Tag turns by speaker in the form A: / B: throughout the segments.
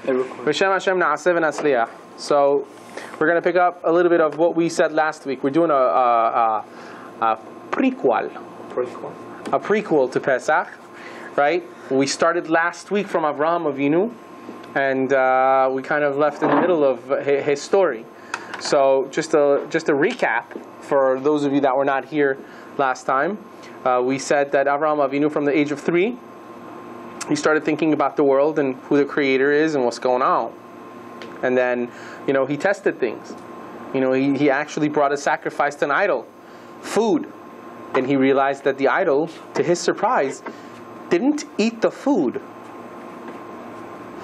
A: B'Shem Hashem na'aseh v'natzliach. So we're going to pick up a little bit of what we said last week. We're doing a prequel. A prequel to Pessach, right? We started last week from Avraham Avinu, and we kind of left in the middle of his story. So just a recap for those of you that were not here last time. We said that Avraham Avinu, from the age of 3, he started thinking about the world and who the Creator is and what's going on. And then, he tested things. He actually brought a sacrifice to an idol, food. And he realized that the idol, to his surprise, didn't eat the food.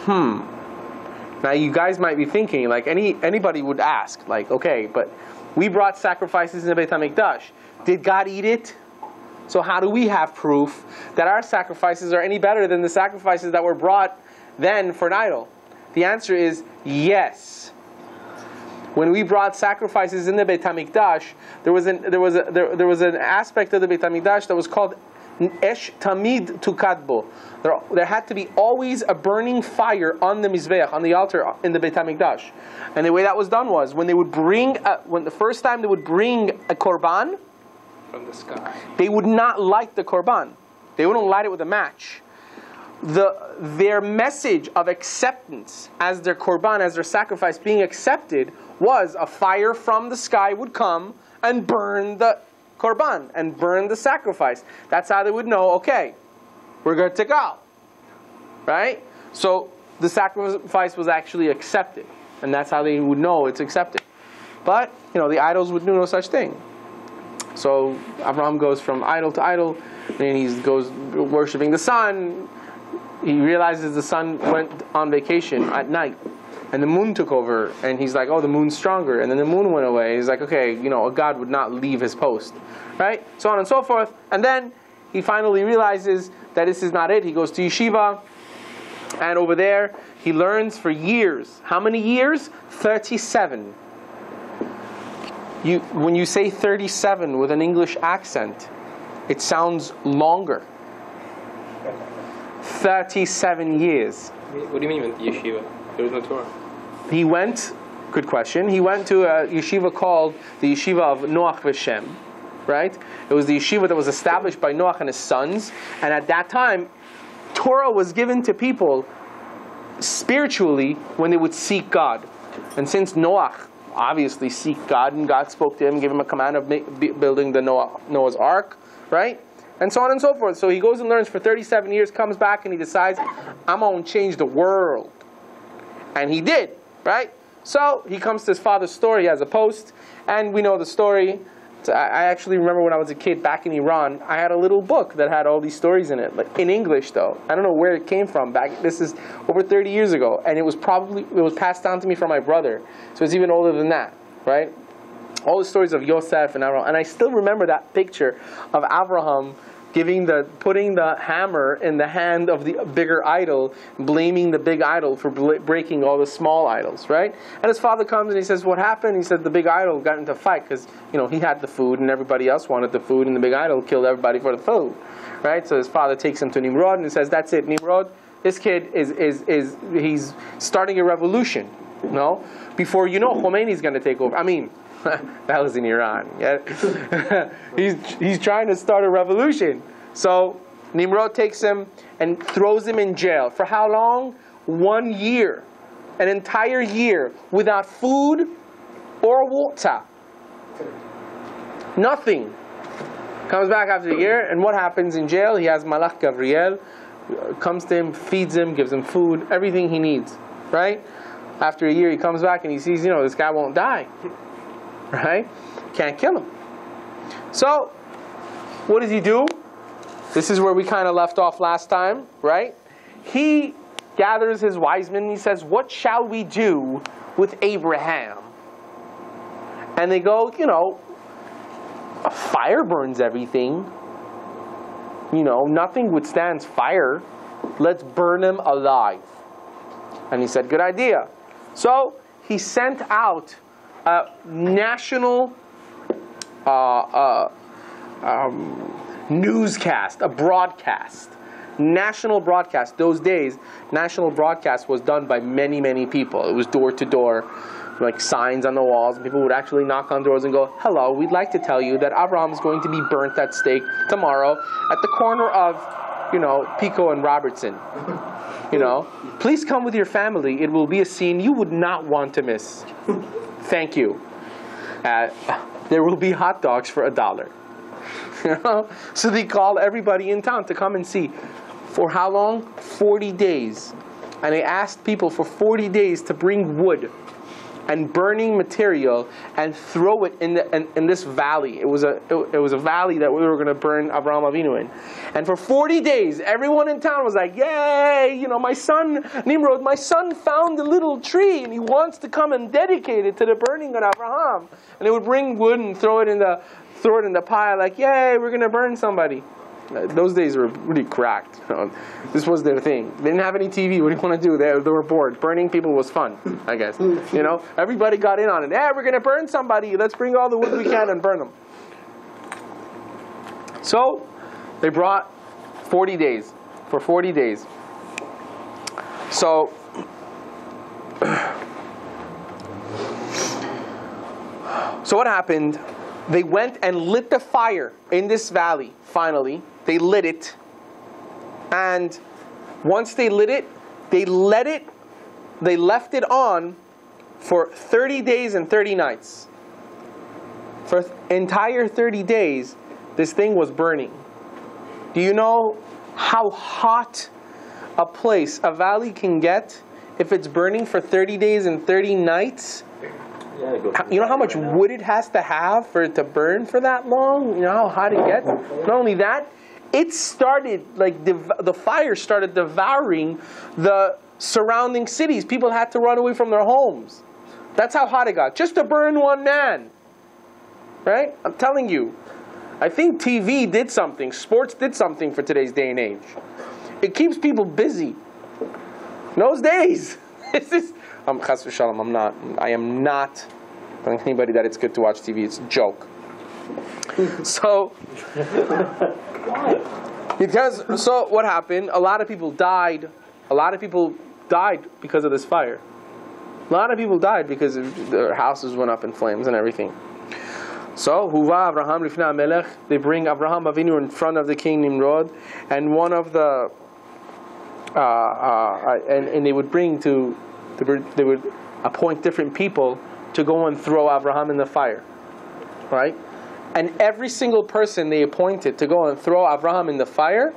A: Now you guys might be thinking, like anybody would ask, like, okay, but we brought sacrifices in the Beit HaMikdash. Did God eat it? So how do we have proof that our sacrifices are any better than the sacrifices that were brought then for an idol? The answer is yes. When we brought sacrifices in the Beit HaMikdash, there was an aspect of the Beit HaMikdash that was called Esh Tamid Tukadbo. There had to be always a burning fire on the Mizbeach, on the altar in the Beit HaMikdash. And the way that was done was, when they would bring, when the first time they would bring a korban
B: from the sky,
A: they would not light the korban. They wouldn't light it with a match. Their message of acceptance as their korban, as their sacrifice being accepted, was a fire from the sky would come and burn the korban and burn the sacrifice. That's how they would know, okay, we're good to go. Right? So the sacrifice was actually accepted. And that's how they would know it's accepted. But, the idols would do no such thing. So Abraham goes from idol to idol, and he goes worshiping the sun. He realizes the sun went on vacation at night, and the moon took over, and he's like, oh, the moon's stronger. And then the moon went away. He's like, okay, a God would not leave his post. Right? So on and so forth. And then he finally realizes that this is not it. He goes to yeshiva, and over there he learns for years. How many years? 37. When you say 37 with an English accent, it sounds longer. 37 years.
B: What do you mean with yeshiva? There was no Torah.
A: He went, good question, he went to a yeshiva called the Yeshiva of Noach v'Shem, right? It was the yeshiva that was established by Noach and his sons, and at that time, Torah was given to people spiritually when they would seek God. And since Noach obviously seeked God, and God spoke to him, gave him a command of building the Noah's Ark, right? And so on and so forth. So he goes and learns for 37 years, comes back, and he decides, I'm going to change the world. And he did, right? So he comes to his father's story. He has a post, and we know the story. I actually remember when I was a kid back in Iran, I had a little book that had all these stories in it, in English though. I don't know where it came from. This is over 30 years ago, and it was passed down to me from my brother. So it's even older than that, right? All the stories of Yosef and Abraham, and I still remember that picture of Abraham putting the hammer in the hand of the bigger idol, blaming the big idol for breaking all the small idols, right? And his father comes and he says, what happened? He said the big idol got into a fight because, he had the food and everybody else wanted the food, and the big idol killed everybody for the food, right? So his father takes him to Nimrod and he says, that's it, Nimrod, this kid he's starting a revolution, Before Khomeini's going to take over. I mean, that was in Iran. Yeah? he's trying to start a revolution. So Nimrod takes him and throws him in jail. For how long? 1 year. An entire year without food or water. Nothing. Comes back after a year, and what happens in jail? He has Malach Gabriel, comes to him, feeds him, gives him food, everything he needs. Right? After a year he comes back and he sees, this guy won't die. Right? Can't kill him. So, what does he do? This is where we kind of left off last time, right? He gathers his wise men and he says, what shall we do with Abraham? And they go, a fire burns everything. Nothing withstands fire. Let's burn him alive. And he said, good idea. So, he sent out a national newscast, a broadcast, national broadcast. Those days, national broadcast was done by many, many people. It was door to door, like signs on the walls. People would actually knock on doors and go, "Hello, we'd like to tell you that Abraham is going to be burnt at stake tomorrow at the corner of, Pico and Robertson. Please come with your family. It will be a scene you would not want to miss. Thank you. There will be hot dogs for $1." So they called everybody in town to come and see. For how long? 40 days. And they asked people for 40 days to bring wood and burning material and throw it in this valley. It was a valley that we were going to burn Avraham Avinu in. And for 40 days, everyone in town was like, "Yay! My son Nimrod, my son found a little tree and he wants to come and dedicate it to the burning of Avraham." And they would bring wood and throw it in the pile, like, "Yay! We're going to burn somebody." Those days were really cracked. This was their thing. They didn't have any TV. What do you want to do? They were bored. Burning people was fun, I guess. Everybody got in on it. We're going to burn somebody. Let's bring all the wood we can and burn them. So they brought 40 days. For 40 days. So what happened? They went and lit the fire in this valley, finally. They lit it. And once they lit it, they left it on for 30 days and 30 nights. For entire 30 days, this thing was burning. Do you know how hot a place, a valley can get if it's burning for 30 days and 30 nights? You know how much wood it has to have for it to burn for that long? You know how hot it gets? Not only that, it started, the fire started devouring the surrounding cities. People had to run away from their homes. That's how hot it got, just to burn one man. Right? I'm telling you. I think TV did something, sports did something for today's day and age. It keeps people busy. In those days, Chas v'shalom, I am not telling anybody that it's good to watch TV. It's a joke. So what happened? A lot of people died. A lot of people died because of this fire. A lot of people died because their houses went up in flames and everything. So Huva Avraham Lifnei HaMelech, they bring Avraham Avinu in front of the king Nimrod, and one of the and they would they would appoint different people to go and throw Avraham in the fire, right? And every single person they appointed to go and throw Avraham in the fire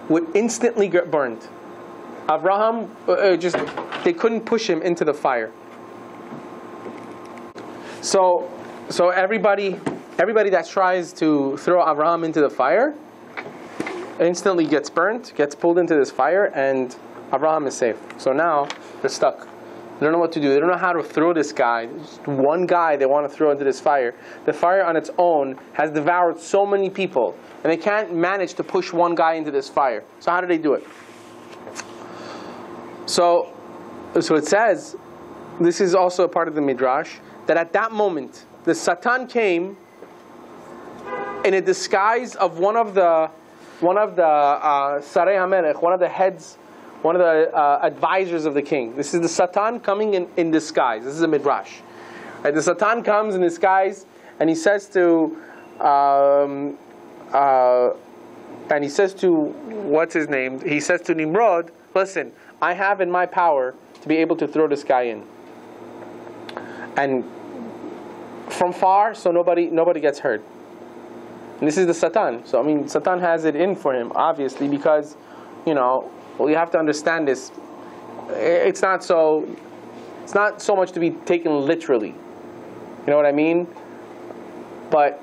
A: would instantly get burned. Avraham, they couldn't push him into the fire. So everybody that tries to throw Avraham into the fire instantly gets burnt, gets pulled into this fire, and Avraham is safe. So now they're stuck. They don't know what to do. They don't know how to throw this guy. Just one guy they want to throw into this fire. The fire on its own has devoured so many people, and they can't manage to push one guy into this fire. So how do they do it? So it says, this is also a part of the Midrash, that at that moment, the Satan came in a disguise of one of the Sarei HaMelech, one of the heads, one of the advisors of the king. This is the Satan coming in disguise. This is a Midrash. Right? The Satan comes in disguise, and he says to, what's his name? He says to Nimrod, "Listen, I have in my power to be able to throw this guy in, and from far, so nobody gets hurt." And this is the Satan. So Satan has it in for him, obviously, because you have to understand this. It's not so much to be taken literally. You know what I mean? But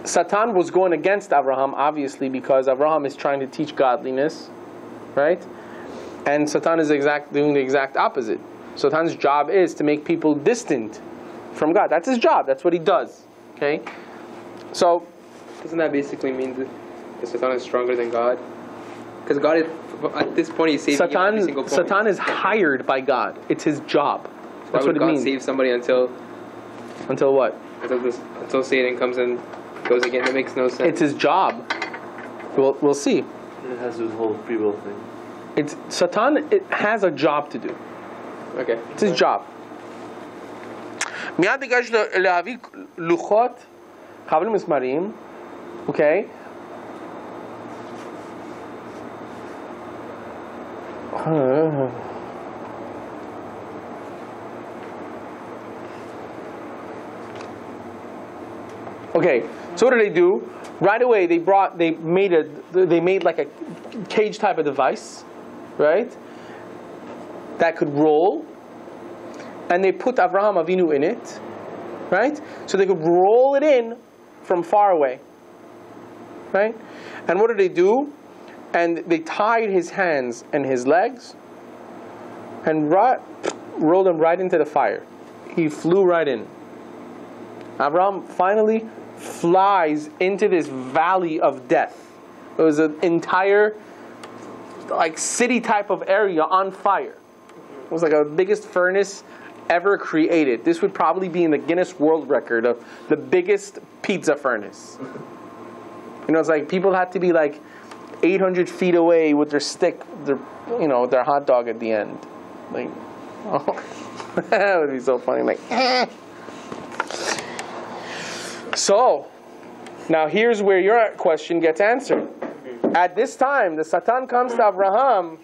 A: Satan was going against Abraham, obviously, because Abraham is trying to teach godliness, right? And Satan is doing the exact opposite. Satan's job is to make people distant from God. That's his job. That's what he does. Okay? So,
B: doesn't that basically mean that Satan is stronger than God? Because God is, at this point, he's saving every single point.
A: Satan is hired by God. It's his job. That's what it means.
B: God save somebody until
A: what?
B: Until Satan comes and goes again. That makes no sense.
A: It's his job. We'll see.
C: It has to do with the whole free will thing.
A: It's Satan. It has a job to do.
B: Okay.
A: It's his job. מיד ניגש להביא לוחות, חבלים מסמרים, okay? Okay, so what did they do? Right away, they made like a cage type of device, right? That could roll, and they put Avraham Avinu in it, right? So they could roll it in from far away, right? And what did they do? And they tied his hands and his legs, and rolled him right into the fire. He flew right in. Avraham finally flies into this valley of death. It was an entire like city type of area on fire. It was like the biggest furnace ever created. This would probably be in the Guinness World Record of the biggest pizza furnace. You know, it's like people had to be like 800 feet away with their stick, their hot dog at the end. Like, oh, that would be so funny. Like, So, now here's where your question gets answered. At this time, the Satan comes to Abraham.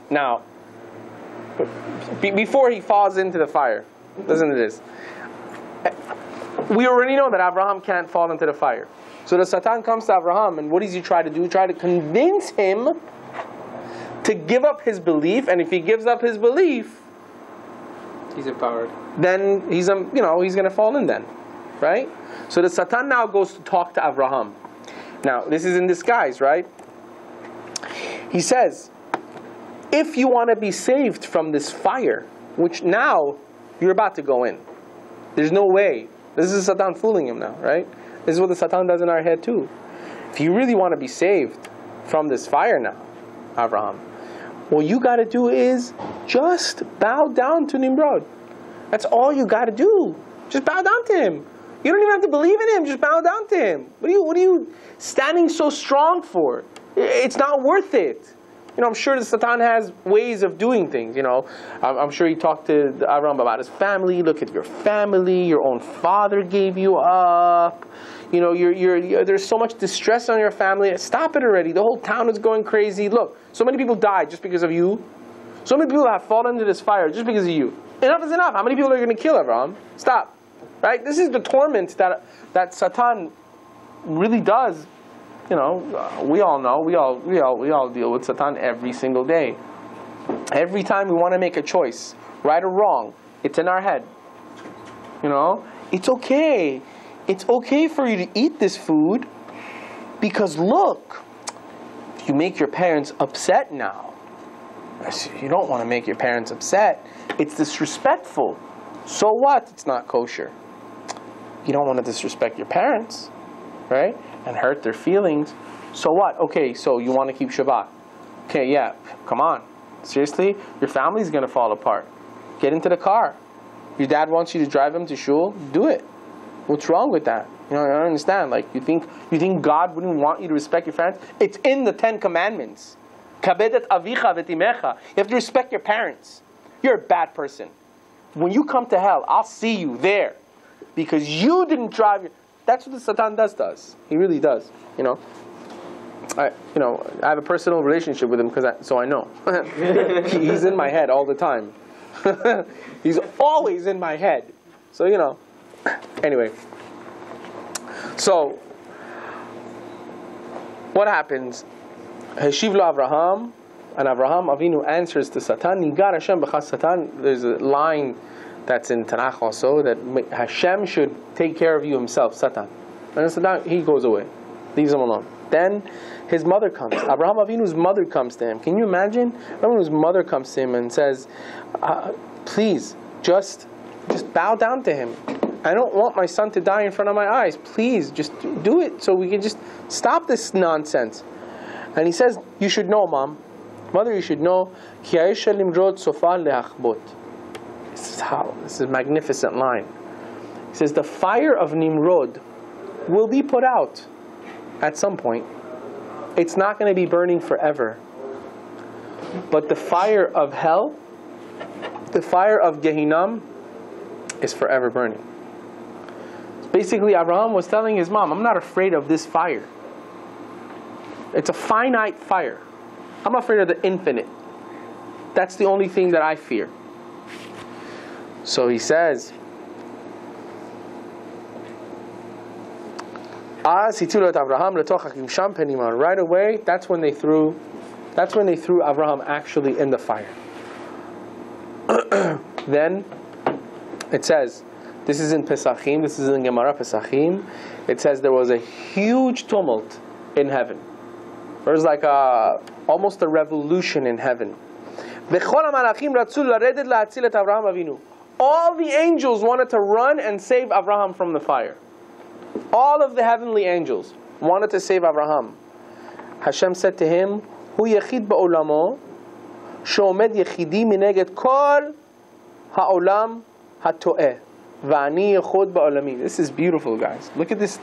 A: Now, before he falls into the fire, listen to this. We already know that Abraham can't fall into the fire. So the Satan comes to Abraham, and what does he try to do? He tries to convince him to give up his belief, and if he gives up his belief,
B: he's empowered.
A: Then he's going to fall in then, right? So the Satan now goes to talk to Abraham. Now, this is in disguise, right? He says, if you want to be saved from this fire, which now you're about to go in, there's no way. This is Satan fooling him now, right? This is what the Satan does in our head too. If you really want to be saved from this fire now, Abraham, what you got to do is just bow down to Nimrod. That's all you got to do. Just bow down to him. You don't even have to believe in him. Just bow down to him. What are you standing so strong for? It's not worth it. You know, I'm sure the Satan has ways of doing things. You know, I'm sure he talked to Abraham about his family. Look at your family. Your own father gave you up. You know, there's so much distress on your family. Stop it already. The whole town is going crazy. Look, so many people died just because of you. So many people have fallen into this fire just because of you. Enough is enough. How many people are you going to kill, Abraham? Stop. Right? This is the torment that Satan really does. You know, we all know. We all deal with Satan every single day. Every time we want to make a choice, right or wrong, it's in our head. You know, it's okay. It's okay for you to eat this food because look, if you make your parents upset now, you don't want to make your parents upset. It's disrespectful. So what? It's not kosher. You don't want to disrespect your parents, right? And hurt their feelings. So what? Okay, so you want to keep Shabbat. Okay, yeah, come on. Seriously? Your family's going to fall apart. Get into the car. Your dad wants you to drive him to shul. Do it. What's wrong with that? You know, I don't understand. Like, you think God wouldn't want you to respect your parents? It's in the 10 Commandments. Kabedet avicha v'timecha. You have to respect your parents. You're a bad person. When you come to hell, I'll see you there. Because you didn't drive your... That's what the Satan does. He really does. You know, I have a personal relationship with him so I know. He's in my head all the time. He's always in my head. So you know. Anyway. So what happens? Heshiv lo Avraham, and Avraham Avinu answers to Satan. Nigar Hashem b'chas Satan. There's a line that's in Tanakh also, that Hashem should take care of you himself, Satan. And Satan, he goes away. Leaves him alone. Then his mother comes. Abraham Avinu's mother comes to him. Can you imagine? Abraham Avinu's mother comes to him and says, please, just bow down to him. I don't want my son to die in front of my eyes. Please, just do it so we can just stop this nonsense. And he says, you should know, Mom. Mother, you should know. This is a magnificent line. He says, the fire of Nimrod will be put out at some point. it's not going to be burning forever. But the fire of hell, the fire of Gehinnom, is forever burning. Basically, Abraham was telling his mom, I'm not afraid of this fire. It's a finite fire. I'm afraid of the infinite. That's the only thing that I fear. So he says, right away, that's when they threw Abraham actually in the fire. Then it says, this is in Pesachim, this is in Gemara Pesachim, it says there was a huge tumult in heaven. There was like almost a revolution in heaven. All the angels wanted to run and save Abraham from the fire. All of the heavenly angels wanted to save Abraham. Hashem said to him, Hu yechid ba'olamo, she'omed yechidi mineged kol ha'olam ha'to'eh, va'ani yechod ba'olami. This is beautiful, guys. Look at this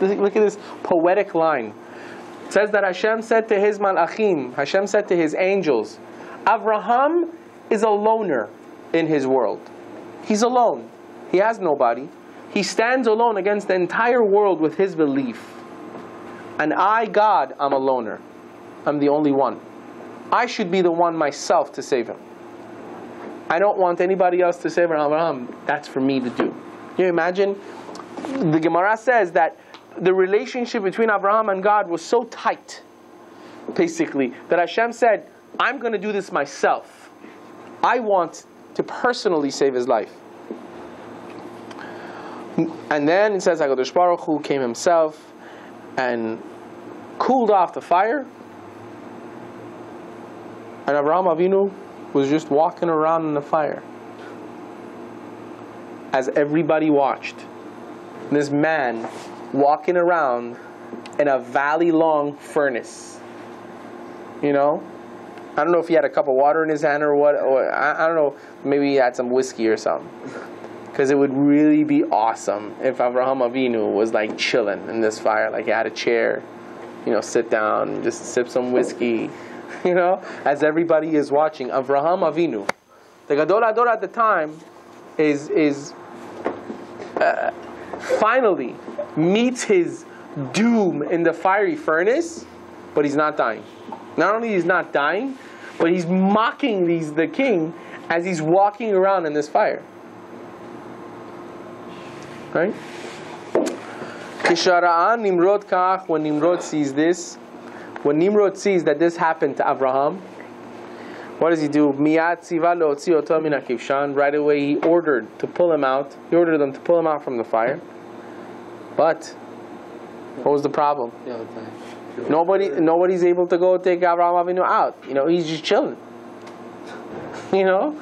A: poetic line. It says that Hashem said to his malachim, Hashem said to his angels, Abraham is a loner in his world. He's alone. He has nobody. He stands alone against the entire world with his belief. And I, God, I'm a loner. I'm the only one. I should be the one myself to save him. I don't want anybody else to save Abraham. That's for me to do. Can you imagine? The Gemara says that the relationship between Abraham and God was so tight, basically, that Hashem said, I'm going to do this myself. I want to personally save his life. And then it says HaKadosh Baruch Hu came himself and cooled off the fire. And Abraham Avinu was just walking around in the fire as everybody watched. This man walking around in a valley-long furnace. You know? I don't know if he had a cup of water in his hand or what. Or I don't know. Maybe he had some whiskey or something. Because it would really be awesome if Abraham Avinu was like chilling in this fire. Like he had a chair, you know, sit down and just sip some whiskey. You know, as everybody is watching. Abraham Avinu, the Gadol Hador at the time, is finally meets his doom in the fiery furnace, but he's not dying. Not only he's not dying, but he's mocking the king as he's walking around in this fire. Right? Kishara'an Nimrod Kach, when Nimrod sees this, when Nimrod sees that this happened to Abraham, what does he do? Miyat tziva le'otzi oto min hakivshan. Right away he ordered to pull him out. He ordered them to pull him out from the fire. But what was the problem? Nobody's able to go take Abraham Avinu out. You know, he's just chilling. You know,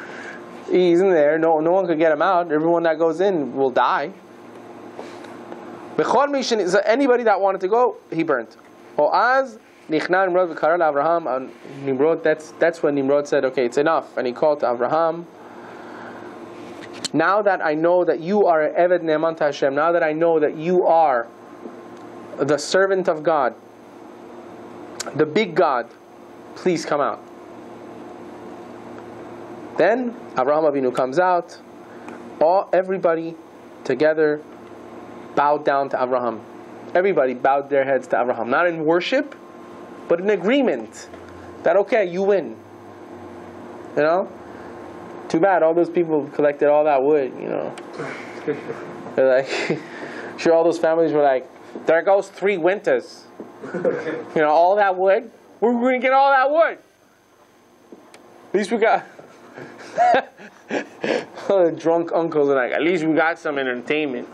A: he's in there. No one could get him out. Everyone that goes in will die. Anybody that wanted to go, he burnt. Oaz nichna Nimrod v'kara Abraham. Nimrod. That's when Nimrod said, "Okay, it's enough," and he called to Abraham. Now that I know that you are Eved Ne'eman to Hashem, now that I know that you are the servant of God, the big God, please come out. Then Abraham Avinu comes out. Everybody together bowed down to Abraham. Everybody bowed their heads to Abraham. Not in worship, but in agreement. That, okay, you win. You know? Too bad all those people collected all that wood, you know. They're like, sure, all those families were like, there goes 3 winters. You know, all that wood. We're going to get all that wood. At least we got... All the drunk uncles are like, at least we got some entertainment.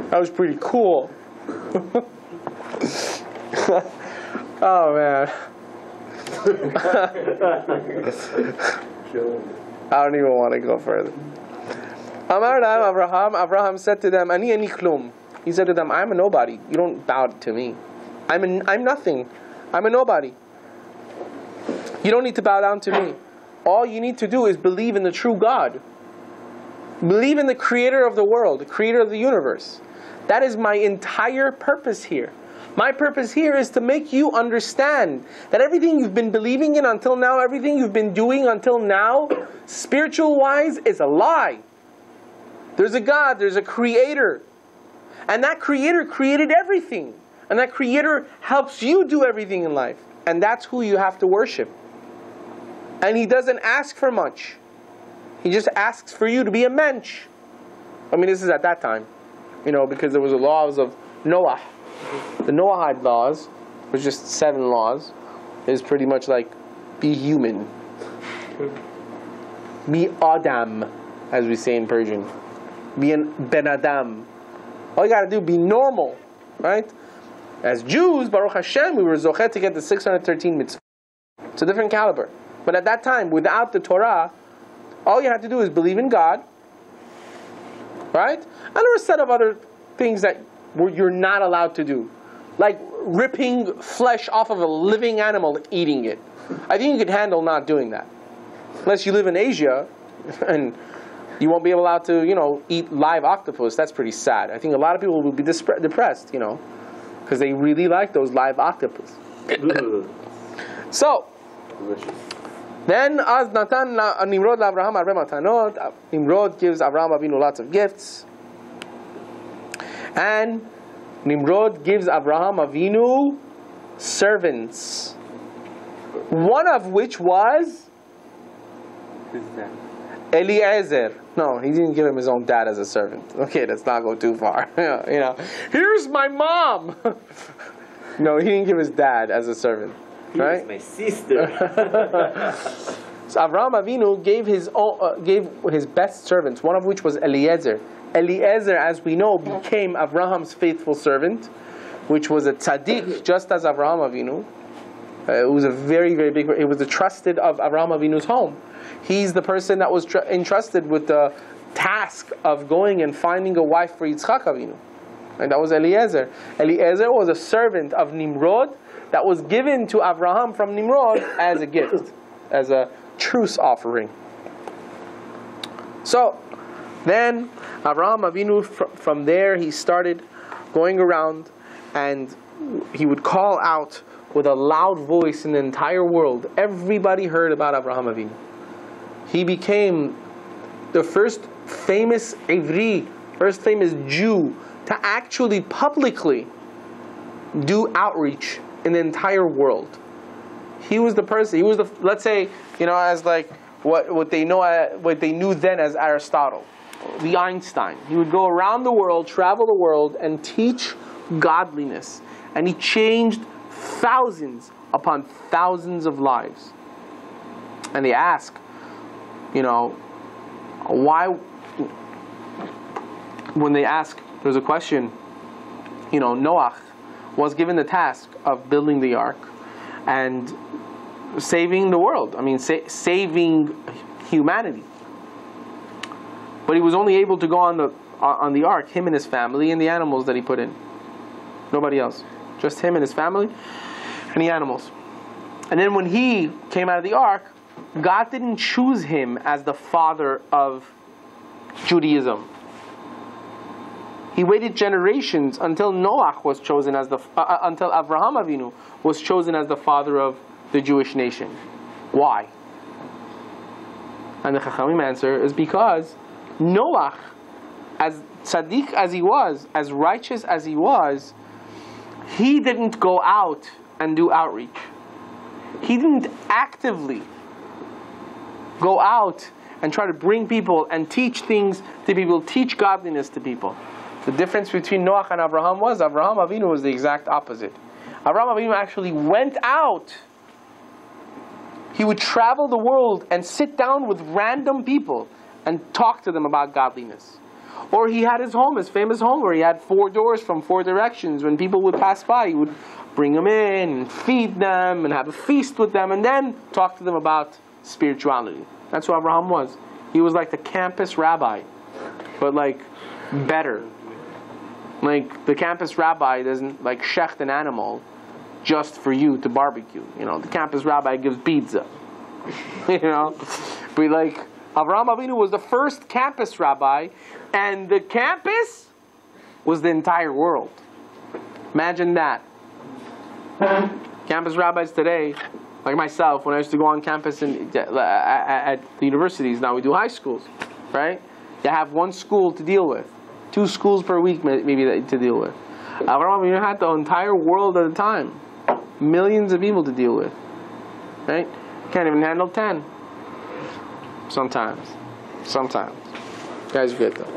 A: That was pretty cool. Oh, man. I don't even want to go further. Abraham said to them, Ani klum. He said to them, I'm a nobody. You don't bow to me. I'm nothing. I'm a nobody. You don't need to bow down to me. All you need to do is believe in the true God. Believe in the creator of the world, the creator of the universe. That is my entire purpose here. My purpose here is to make you understand that everything you've been believing in until now, everything you've been doing until now, spiritual-wise, is a lie. There's a God, there's a creator. And that creator created everything. And that creator helps you do everything in life. And that's who you have to worship. And he doesn't ask for much. He just asks for you to be a mensch. I mean, this is at that time. You know, because there was the laws of Noah. The Noahide laws, which just 7 laws, is pretty much like, be human. Be Adam, as we say in Persian. Be an Ben Adam. All you got to do, be normal. Right? As Jews, Baruch Hashem, we were zochet to get the 613 mitzvah. It's a different caliber. But at that time, without the Torah, all you had to do is believe in God. Right? And there were a set of other things that you're not allowed to do. Like ripping flesh off of a living animal and eating it. I think you could handle not doing that. Unless you live in Asia and you won't be allowed to, you know, eat live octopus. That's pretty sad. I think a lot of people would be depressed, you know, because they really like those live octopus. So, then as Natan Nimrod Avraham arbe matanot, Nimrod gives Avraham Avinu lots of gifts. And Nimrod gives Avraham Avinu servants. One of which was Eliezer. No, he didn't give him his own dad as a servant. Okay, let's not go too far. You know, here's my mom. No, he didn't give his dad as a servant. Right?
C: Here's my sister.
A: So Avraham Avinu gave his best servants, one of which was Eliezer. Eliezer, as we know, became Avraham's faithful servant, which was a tzaddik, just as Avraham Avinu. It was a very, very big. It was the trusted of Avraham Avinu's home. He's the person that was entrusted with the task of going and finding a wife for Yitzchak Avinu, and that was Eliezer. Eliezer was a servant of Nimrod that was given to Avraham from Nimrod as a gift, as a truce offering. So, then Avraham Avinu, from there, he started going around and he would call out with a loud voice in the entire world. Everybody heard about Avraham Avinu. He became the first famous Ivri, first famous Jew to actually publicly do outreach in the entire world. He was the person, he was the, let's say, you know, as like what they knew then as Aristotle, the Einstein. He would go around the world, travel the world, and teach godliness. And he changed thousands upon thousands of lives. And they ask, you know, why, when they ask, there's a question, you know, Noah was given the task of building the ark and saving the world. I mean, saving humanity. But he was only able to go on the ark, him and his family, and the animals that he put in. Nobody else. Just him and his family and the animals. And then when he came out of the ark, God didn't choose him as the father of Judaism. He waited generations until Noah was chosen as until Avraham Avinu was chosen as the father of the Jewish nation. Why? And the Chachamim answer is because Noah, as tzaddik as he was, as righteous as he was, he didn't go out and do outreach. He didn't actively go out and try to bring people and teach things to people, teach godliness to people. The difference between Noah and Avraham was, Avraham Avinu was the exact opposite. Avraham Avinu actually went out. He would travel the world and sit down with random people and talk to them about godliness. Or he had his home, his famous home, where he had 4 doors from 4 directions. When people would pass by, he would bring them in and feed them and have a feast with them and then talk to them about spirituality. That's who Avraham was. He was like the campus rabbi, but like better. Like the campus rabbi doesn't like shecht an animal just for you to barbecue. You know, the campus rabbi gives pizza. You know, but like Avraham Avinu was the first campus rabbi, and the campus was the entire world. Imagine that. Campus rabbis today, like myself, when I used to go on campus at the universities, now we do high schools, right? You have one school to deal with, 2 schools per week maybe to deal with. Avraham Avinu had the entire world at a time, millions of people to deal with, right? Can't even handle 10. Sometimes. Guys, good though.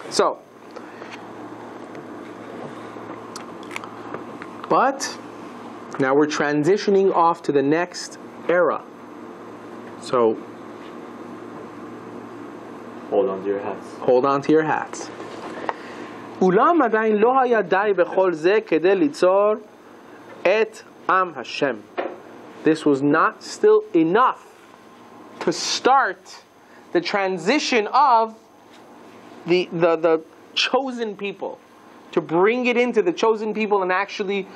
A: So, but now we're transitioning off to the next era. So,
C: hold on to your hats.
A: Hold on to your hats. אולם עדיין לא היה די בכל זה כדי ליצור את עם השם. This was not still enough to start the transition of the chosen people, to bring it into the chosen people and actually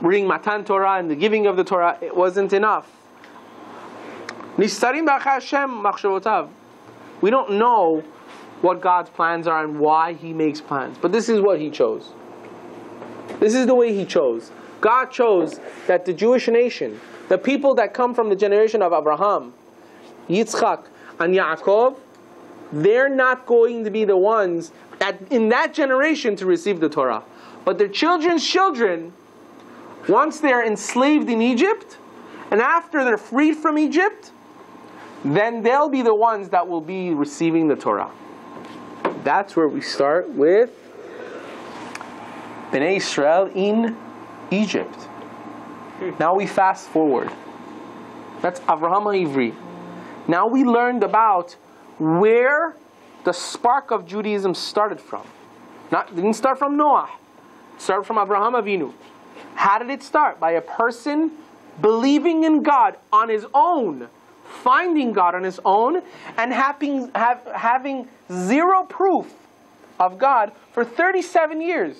A: bring Matan Torah and the giving of the Torah. It wasn't enough. Nistarim b'achar Hashem machshavotav. We don't know what God's plans are and why He makes plans, but this is what He chose. This is the way He chose. God chose that the Jewish nation, the people that come from the generation of Abraham, Yitzchak, and Yaakov, they're not going to be the ones that in that generation to receive the Torah. But their children's children, once they're enslaved in Egypt, and after they're freed from Egypt, then they'll be the ones that will be receiving the Torah. That's where we start with Bnei Israel in Egypt. Now we fast forward. That's Avraham HaIvri. Now we learned about where the spark of Judaism started from. Didn't start from Noah. It started from Avraham Avinu. How did it start? By a person believing in God on his own, finding God on his own, and having zero proof of God for 37 years.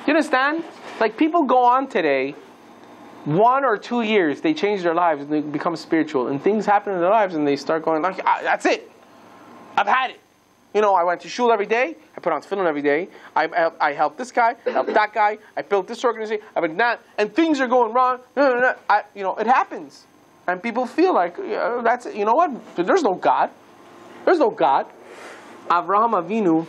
A: You understand? Like people go on today, 1 or 2 years, they change their lives and they become spiritual, and things happen in their lives and they start going like, that's it. I've had it. You know, I went to shul every day. I put on tefillin every day. I helped this guy. I helped that guy. I built this organization. I did that, and things are going wrong. It happens, and people feel like that's it. You know what? There's no God. There's no God. Avraham Avinu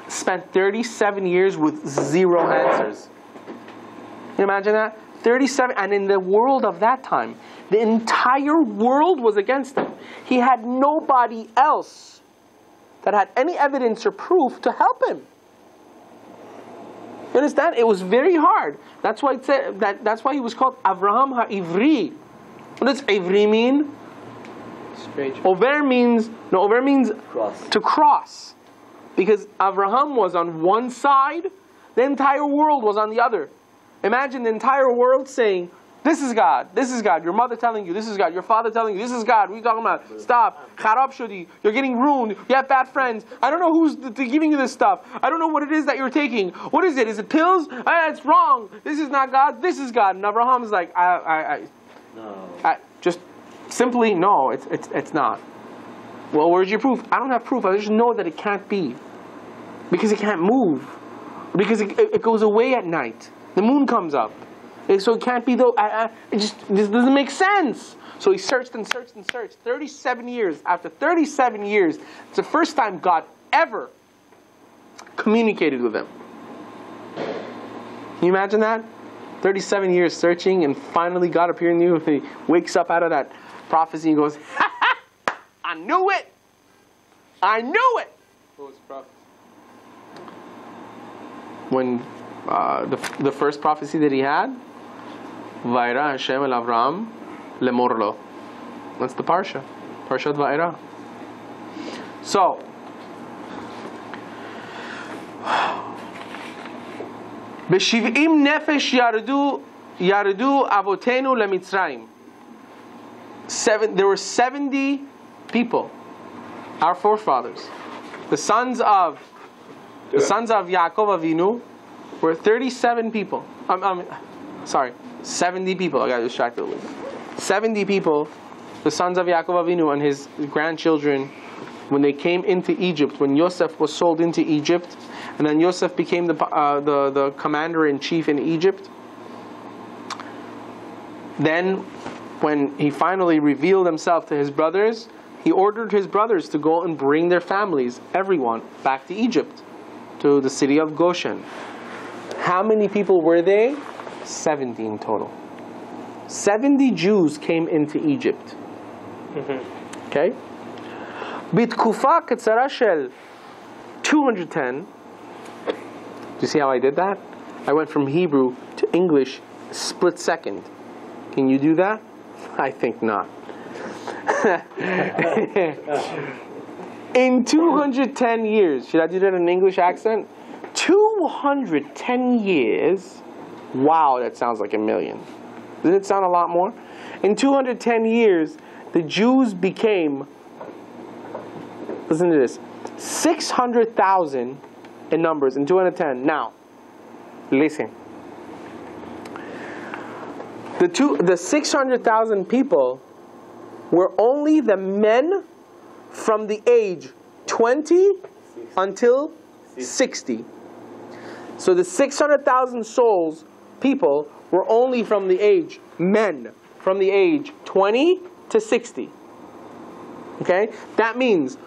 A: spent 37 years with 0 answers. Can you imagine that? 37, and in the world of that time, the entire world was against him. He had nobody else that had any evidence or proof to help him. You understand? It was very hard. That's why it said that's why he was called Avraham HaIvri. What does Ivri mean?
B: Strange.
A: Over means
C: Cross.
A: to cross. Because Avraham was on one side, the entire world was on the other. Imagine the entire world saying, this is God, this is God. Your mother telling you, this is God. Your father telling you, this is God. What are you talking about? Stop. Kharab shudi. You're getting ruined. You have bad friends. I don't know who's giving you this stuff. I don't know what it is that you're taking. What is it? Is it pills? It's wrong. This is not God. This is God. And Abraham's like, just simply, no, it's not. Well, where's your proof? I don't have proof. I just know that it can't be. Because it can't move. Because it goes away at night. The moon comes up. So it can't be though. This doesn't make sense. So he searched and searched and searched. 37 years. After 37 years, it's the first time God ever communicated with him. Can you imagine that? 37 years searching, and finally God appeared in you, and he wakes up out of that prophecy and goes, ha ha! I knew it! I knew it!
B: What was the prophecy?
A: When the first prophecy that he had, Vaira Hashem el Avram lemorlo. That's the parsha, Parshat Vaira. So, b'shiv'im nefesh yardu avotenu lemitzrayim. There were 70 people, our forefathers, the sons of Yaakov Avinu, were 37 people. 70 people. I got distracted a little bit. 70 people, the sons of Yaakov Avinu and his grandchildren, when they came into Egypt, when Yosef was sold into Egypt, and then Yosef became the commander-in-chief in Egypt, Then, when he finally revealed himself to his brothers, he ordered his brothers to go and bring their families, everyone, back to Egypt, to the city of Goshen. How many people were they? 70 in total. 70 Jews came into Egypt. Okay? בתקופה קצרה של 210. Do you see how I did that? I went from Hebrew to English split second. Can you do that? I think not. In 210 years, should I do that in an English accent? 210 years. Wow, that sounds like a million. Does it sound a lot more? In 210 years, the Jews became, listen to this, 600,000 in numbers in 210. Now, listen. The 600,000 people were only the men from the age 20 until 60. So the 600,000 souls, people, were only from the age, men, from the age 20 to 60. Okay? That means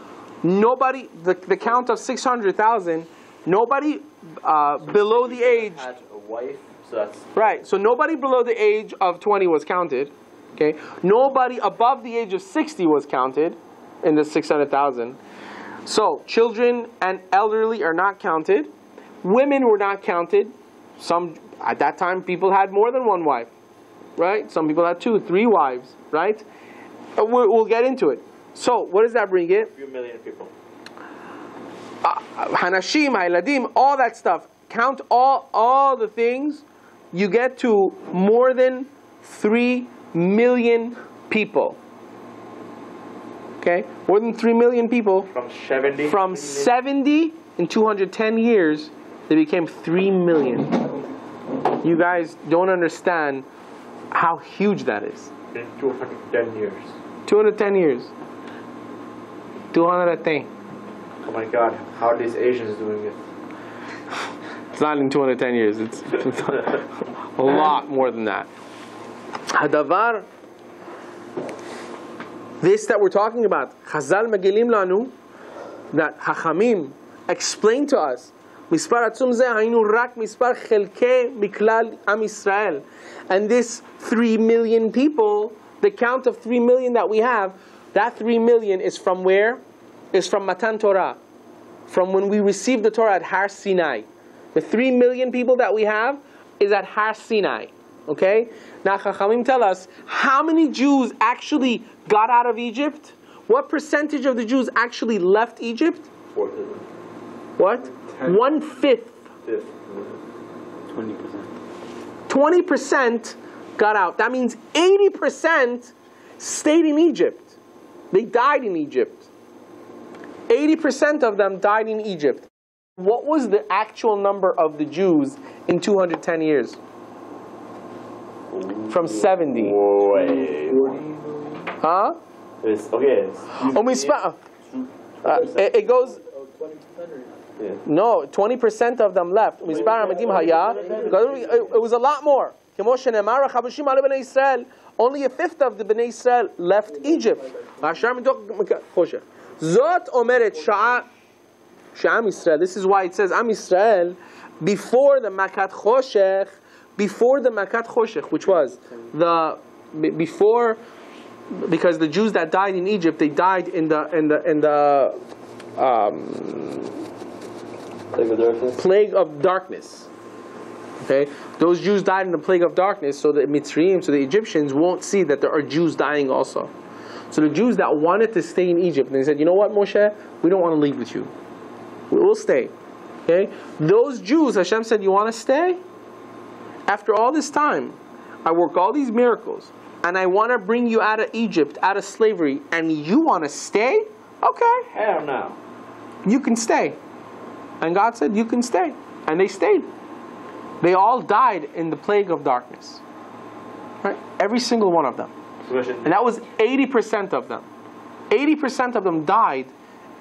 A: nobody, the count of 600,000, nobody below the age.
C: Had a wife, so that's
A: Right, so nobody below the age of 20 was counted. Okay? Nobody above the age of 60 was counted in the 600,000. So children and elderly are not counted. Women were not counted. Some, at that time, people had more than one wife, right? Some people had 2, 3 wives, right? We'll get into it. So, what does that bring it?
C: a few million people.
A: Hanashim, Hailadim, all that stuff. Count all the things. You get to more than 3 million people. Okay? More than 3 million people.
C: From 70?
A: From 70 in 210 years, they became 3 million. You guys don't understand how huge that is.
C: In 210 years.
A: 210 years. 210.
C: Oh my God, how are these Asians doing it?
A: It's not in 210 years. It's a lot more than that. Hadavar, this that we're talking about, Chazal Megilim Lanu, that Hachamim explain to us, Mispar Atzum Zeh Hainu Rak Mispar Chelke Miklal Am Yisrael. And this 3 million people, the count of 3 million that we have, that 3 million is from where? Is from Matan Torah. From when we received the Torah at Har Sinai. The 3 million people that we have is at Har Sinai. Okay? Now Chachamim tell us, how many Jews actually got out of Egypt? What percentage of the Jews actually left Egypt?
C: 4%.
A: What? 1/5.
C: 20%.
A: 20% got out. That means 80% stayed in Egypt. They died in Egypt. 80% of them died in Egypt. What was the actual number of the Jews in 210 years? From 70.
C: Wait.
A: Huh? It goes... No, 20% of them left. It was a lot more. Only 1/5 of the Bnei Israel left Egypt. This is why it says Am Yisrael before the Makat Choshech, which was before, because the Jews that died in Egypt, they died in the plague of darkness. Okay, those Jews died in the plague of darkness, so the Mitzrayim, so the Egyptians won't see that there are Jews dying also. So the Jews that wanted to stay in Egypt, they said, you know what, Moshe, we don't want to leave with you. We'll stay. Okay, those Jews, Hashem said, you want to stay? After all this time, I work all these miracles, and I want to bring you out of Egypt, out of slavery, and you want to stay? Okay.
C: Hell no.
A: You can stay. And God said, you can stay. And they stayed. They all died in the plague of darkness. Right? Every single one of them. And that was 80% of them. 80% of them died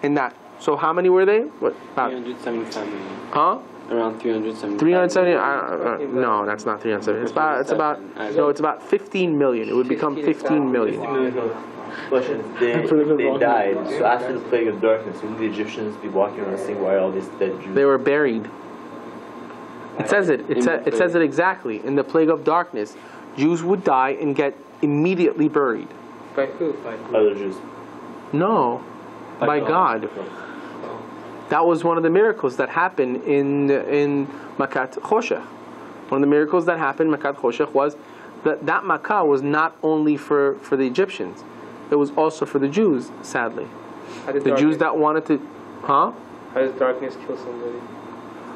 A: in that. So how many were they? What? About
B: 375 million.
A: Huh?
D: Around 370.
A: 370? No, that's not 370. It's about 15 million. It would become 15 million.
C: Question: they died. So after the plague of darkness, wouldn't the Egyptians be walking around saying, "Why are all these dead Jews?"
A: They were buried. It says it. It says it exactly. In the plague of darkness, Jews would die and get immediately buried.
B: By who?
C: Other Jews.
A: No, by God. That was one of the miracles that happened in Makat Choshech. One of the miracles that happened in Makat Choshech was that Makkah was not only for the Egyptians. It was also for the Jews, sadly. The Jews that wanted to... Huh?
B: How does darkness kill somebody?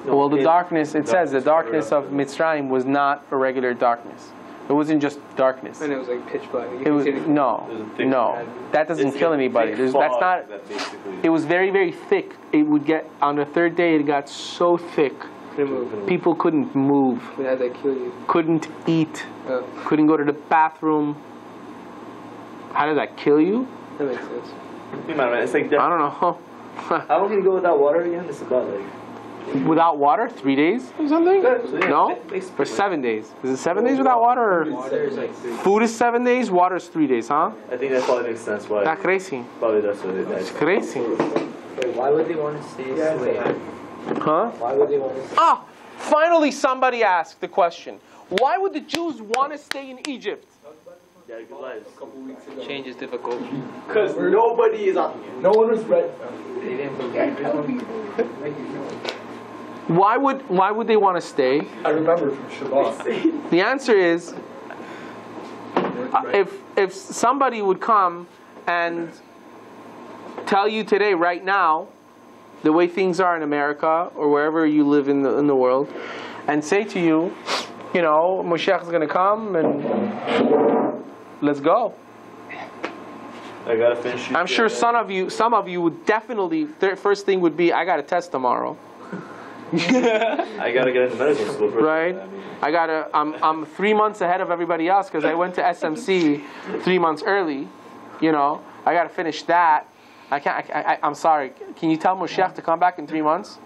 A: Well, the darkness, it says the darkness of Mitzrayim was not a regular darkness. It wasn't just darkness.
B: And it was like pitch black.
A: It was no. That doesn't kill anybody. That's not. It was very, very thick. It would get on the third day. It got so thick.
B: Couldn't move.
A: People couldn't move.
B: How'd that kill you?
A: Couldn't eat. Couldn't go to the bathroom. How did that kill you?
B: That makes sense.
C: It's like
A: I don't know.
C: How long can you go without water again? It's about like.
A: Without water, 3 days or something? No, for 7 days. Is it 7 days without water? Or food is 7 days, water is 3 days, huh?
C: I think that probably makes sense. Why?
A: That's crazy.
C: Probably that's what it is.
A: It's crazy.
E: Wait, why would they want to stay a slave?
A: Huh?
E: Why would they want to?
A: Ah, finally somebody asked the question. Why would the Jews want to stay in Egypt?
C: Yeah, good lives.
B: Change is difficult.
C: Because nobody is on.
E: No one was bred. They didn't believe.
A: Why would they want to stay?
E: I remember from Shabbat.
A: The answer is, if somebody would come and tell you today, right now, the way things are in America or wherever you live in the world, and say to you, you know, Moshiach is going to come and let's go.
C: I gotta finish.
A: I'm sure some of you would definitely. First thing would be, I got a test tomorrow.
C: I gotta get into medical school first.
A: Right. I'm 3 months ahead of everybody else because I went to SMC 3 months early. You know, I gotta finish that. I can't. I'm sorry. Can you tell Moshiach to come back in 3 months?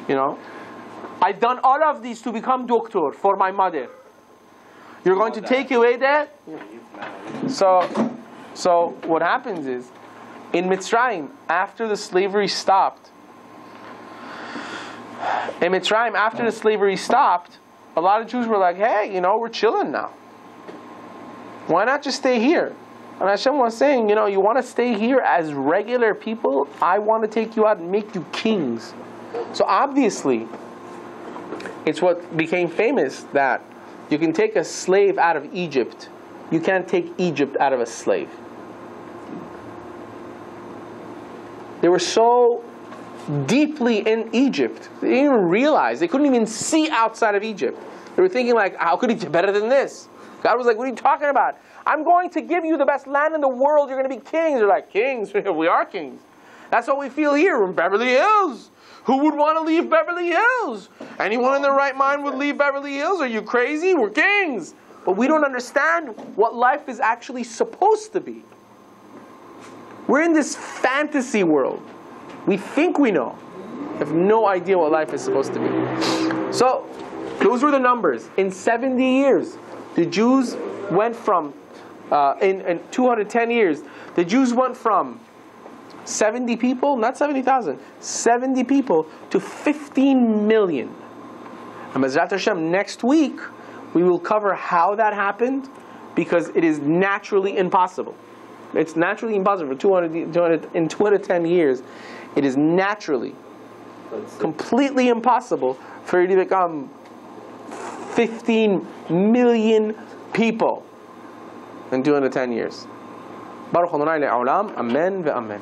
A: You know, I've done all of these to become doctor for my mother. You're going to take away that? So what happens is, in Mitzrayim, after the slavery stopped, a lot of Jews were like, hey, you know, we're chilling now. Why not just stay here? And Hashem was saying, you know, you want to stay here as regular people? I want to take you out and make you kings. So obviously, it's what became famous that you can take a slave out of Egypt. You can't take Egypt out of a slave. They were so deeply in Egypt, they didn't even realize, they couldn't even see outside of Egypt. They were thinking like, how could he do better than this? God was like, what are you talking about? I'm going to give you the best land in the world. You're going to be kings. They're like, kings? We are kings. That's what we feel here in Beverly Hills. Who would want to leave Beverly Hills? Anyone in their right mind would leave Beverly Hills? Are you crazy? We're kings. But we don't understand what life is actually supposed to be. We're in this fantasy world. We think we know. We have no idea what life is supposed to be. So, those were the numbers. In 70 years, the Jews went from, in 210 years, the Jews went from 70 people, not 70,000, 70 people to 15 million. And Bezrat Hashem, next week, we will cover how that happened, because it is naturally impossible. It's naturally impossible for in 210 years. It is naturally, completely impossible for you to become 15 million people in 210 years. Baruch Adonai le'olam, amen ve'amen.